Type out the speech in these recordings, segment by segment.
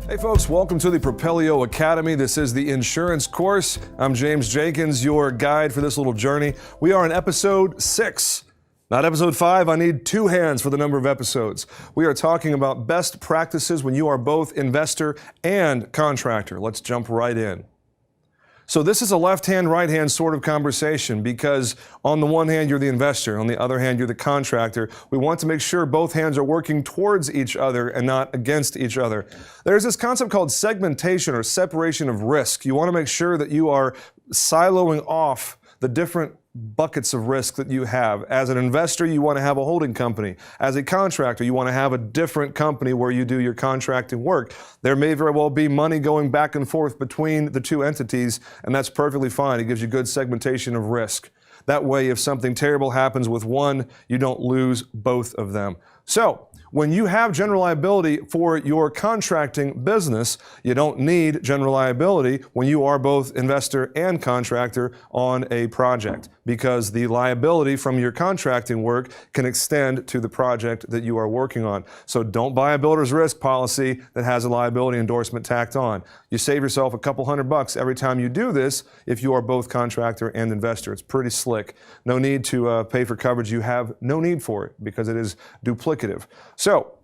Hey folks, welcome to the Propelio Academy. This is the insurance course. I'm James Jenkins, your guide for this little journey. We are in episode 6. Not episode 5, I need 2 hands for the number of episodes. We are talking about best practices when you are both investor and contractor. Let's jump right in. So this is a left-hand, right-hand sort of conversation because on the one hand, you're the investor. On the other hand, you're the contractor. We want to make sure both hands are working towards each other and not against each other. There's this concept called segmentation or separation of risk. You want to make sure that you are siloing off the different buckets of risk that you have. As an investor, you want to have a holding company. As a contractor, you want to have a different company where you do your contracting work. There may very well be money going back and forth between the two entities, and that's perfectly fine. It gives you good segmentation of risk. That way, if something terrible happens with one, you don't lose both of them. So, when you have general liability for your contracting business, you don't need general liability when you are both investor and contractor on a project, because the liability from your contracting work can extend to the project that you are working on. So don't buy a builder's risk policy that has a liability endorsement tacked on. You save yourself a couple $100 every time you do this if you are both contractor and investor. It's pretty slick. No need to pay for coverage you have no need for it because it is duplicative. So,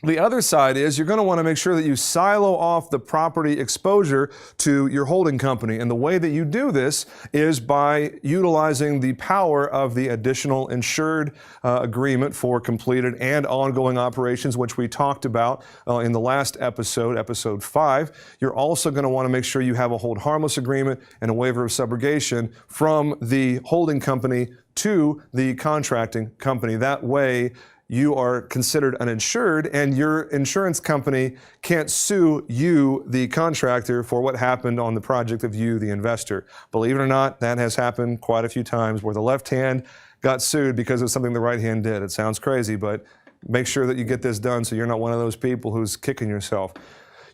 the other side is you're going to want to make sure that you silo off the property exposure to your holding company. And the way that you do this is by utilizing the power of the additional insured agreement for completed and ongoing operations, which we talked about in the last episode, episode 5. You're also going to want to make sure you have a hold harmless agreement and a waiver of subrogation from the holding company to the contracting company. That way, you are considered uninsured and your insurance company can't sue you, the contractor, for what happened on the project of you, the investor. Believe it or not, that has happened quite a few times where the left hand got sued because of something the right hand did. It sounds crazy, but make sure that you get this done so you're not one of those people who's kicking yourself.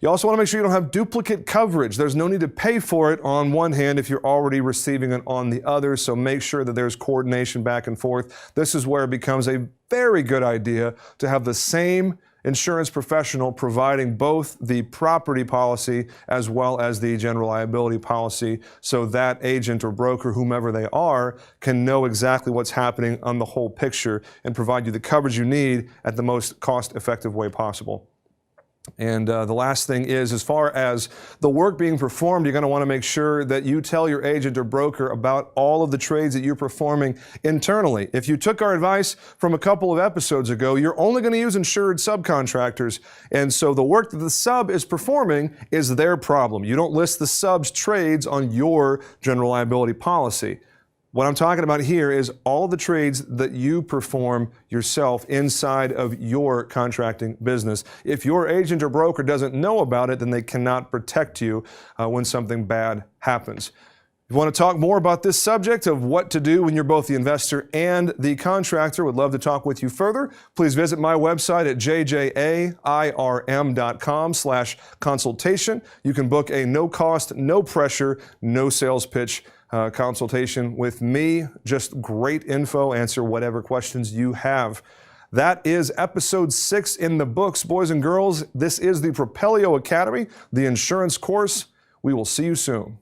You also want to make sure you don't have duplicate coverage. There's no need to pay for it on one hand if you're already receiving it on the other, so make sure that there's coordination back and forth. This is where it becomes a very good idea to have the same insurance professional providing both the property policy as well as the general liability policy, so that agent or broker, whomever they are, can know exactly what's happening on the whole picture and provide you the coverage you need at the most cost-effective way possible. And the last thing is, as far as the work being performed, you're going to want to make sure that you tell your agent or broker about all of the trades that you're performing internally. If you took our advice from a couple of episodes ago, you're only going to use insured subcontractors. And so the work that the sub is performing is their problem. You don't list the sub's trades on your general liability policy. What I'm talking about here is all the trades that you perform yourself inside of your contracting business. If your agent or broker doesn't know about it, then they cannot protect you when something bad happens. If you want to talk more about this subject of what to do when you're both the investor and the contractor, would love to talk with you further. Please visit my website at jjairm.com/consultation. You can book a no-cost, no-pressure, no sales pitch consultation with me. Just great info, answer whatever questions you have. That is episode 6 in the books, boys and girls. This is the Propelio Academy, the insurance course. We will see you soon.